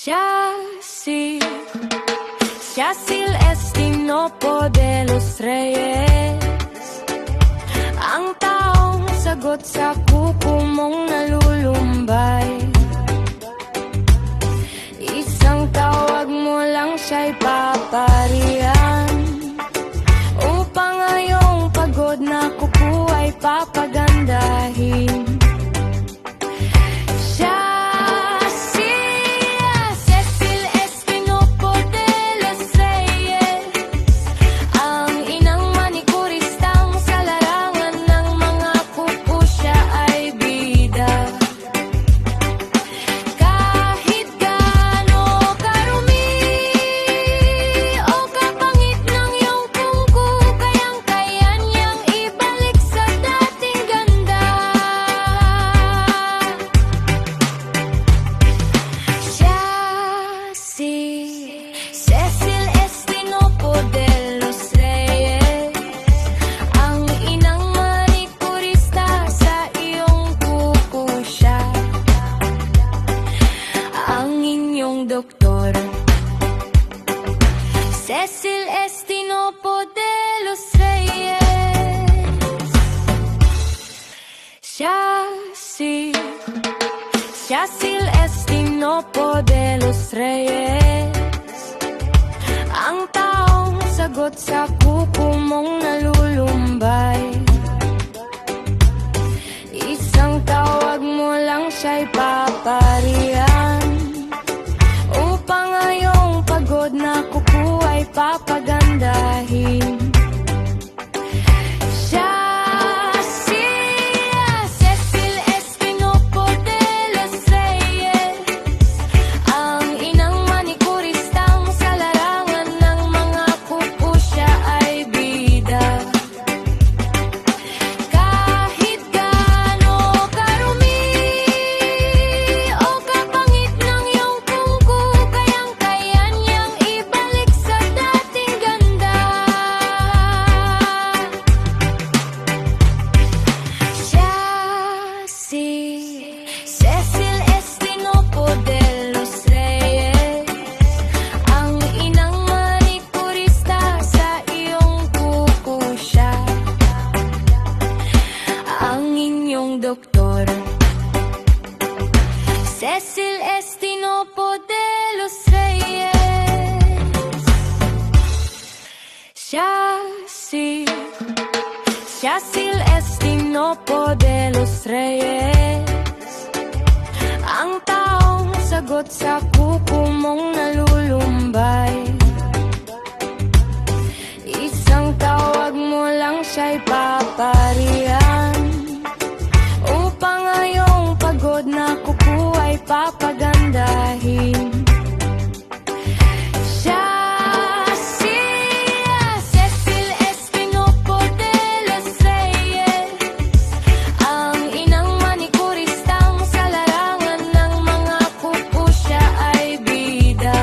Yacil Estinopo de los Reyes, ang taong sagot sa kuko mong nalulumbay. Isang tawag mo lang siya'y paparihan, upang ngayong pagod na kuko ay papagandahin. Doktor Cecil Estinopo de los Reyes, Yacil Estinopo de los Reyes, ang taong sagot sa kuko mong nalulumbay. Isang tawag mo lang siya'y paparihan, upang ngayong pagod na kuko ay papagandahin. Cecil Estinopo de los Reyes, ang inang manikuristang sa larangan ng mga kuko siya ay bida. Kahit gaano karumi o kapangit ng iyong kuko, kayang-kaya niyang ibalik sa dating ganda. Cecil Estinopo de los Reyes, ang inang manikurista sa iyong kuko siya, ang inyong doktor. Cecil Estinopo de los Reyes, Yacil Estinopo de los Reyes, ang taong sagot sa kuko mong nalulumbay. Isang tawag mo lang siya'y paparihan, upang ngayong pagod na kuko ay papagandahin. Cecil Estinopo de los Reyes, ang inang manikuristang sa larangan ng mga kuko siya ay bida.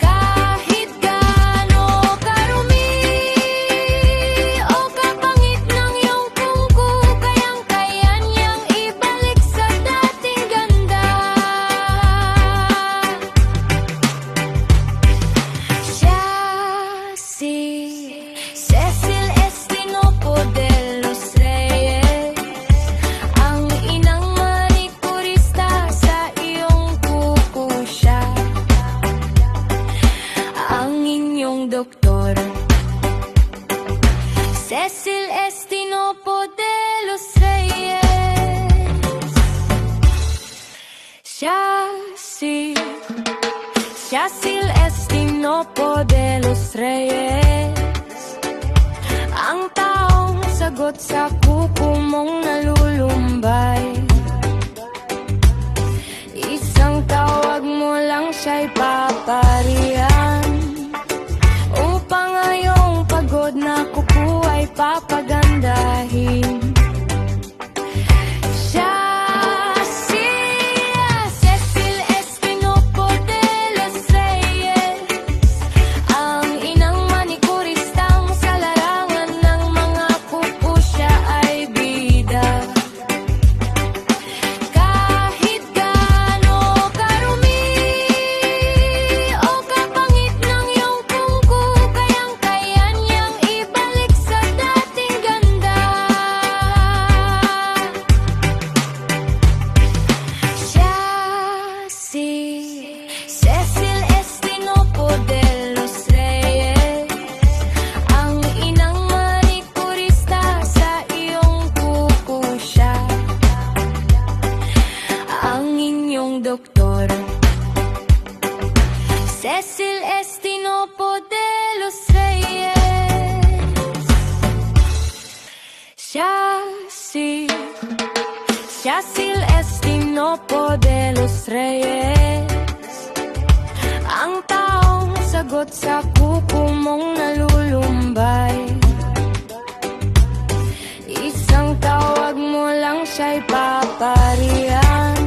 Kahit gaano karumi o kapangit ng iyong kuko, kayang-kaya niyang ibalik sa dating ganda. Cecil Estinopo de los Reyes, ang inang manikurista sa iyong kuko siya, ang inyong doktor. Cecil Estinopo de los Reyes, Yacil Estinopo de los Reyes, ang taong sagot sa kuko mong nalulumbay. Isang tawag mo lang siya'y paparihan, upang ngayong pagod na kuko ay papagandahin. Cecil Estinopo de los Reyes, ang inang manikuristang sa larangan ng mga kuko siya ay bida. inyong doktor. Cecil Estinopo de los Reyes. Cecil Estinopo de los Reyes. Ang taong sagot sa kuko mong nalulumbay. Isang tawag mo lang siya'y paparihan,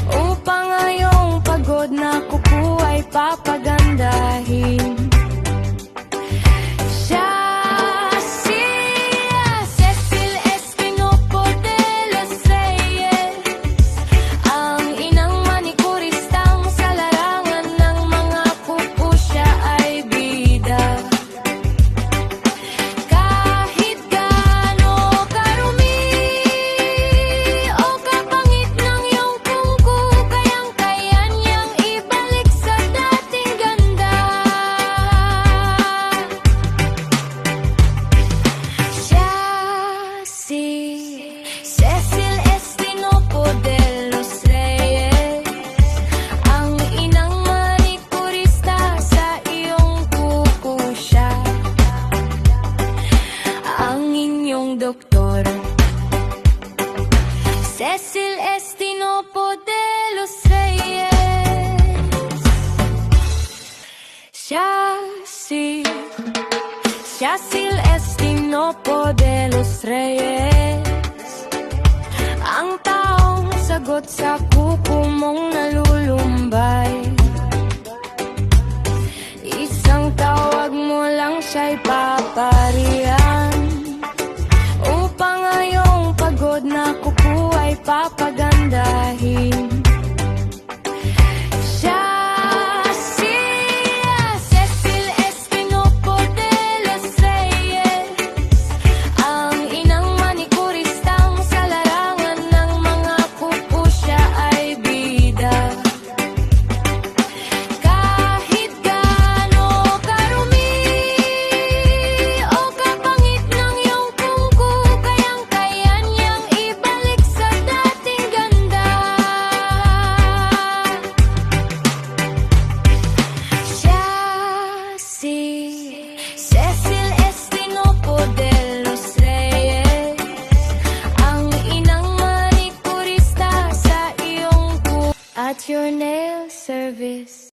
upang ngayong pagod na kuko ay papagandahin. Cecil Estinopo de los Reyes. Ang inang manikuristang sa larangan ng mga kuko siya ay bida. Kahit gaano karumi o kapangit ng iyong kuko, kayang-kaya niyang ibalik sa dating ganda. Cecil Estinopo de los Reyes. Ang inang manikurista sa iyong kuko siya, ang inyong doktor. Cecil Estinopo de los Reyes. Cecil Estinopo de los Reyes. Ang taong sagot sa kuko mong nalulumbay. Isang tawag mo lang siya'y paparihan, upang ngayong pagod na kuko ay papagandahin. Cecil Estinopo de los Reyes. Ang inang manikuristang sa larangan ng mga kuko siya ay bida. Kahit gaano karumi o kapangit ng iyong kuko, kayang-kaya niyang ibalik sa dating ganda. Cecil Estinopo de los Reyes. Ang inang manikurista sa iyong kuko at your nail service.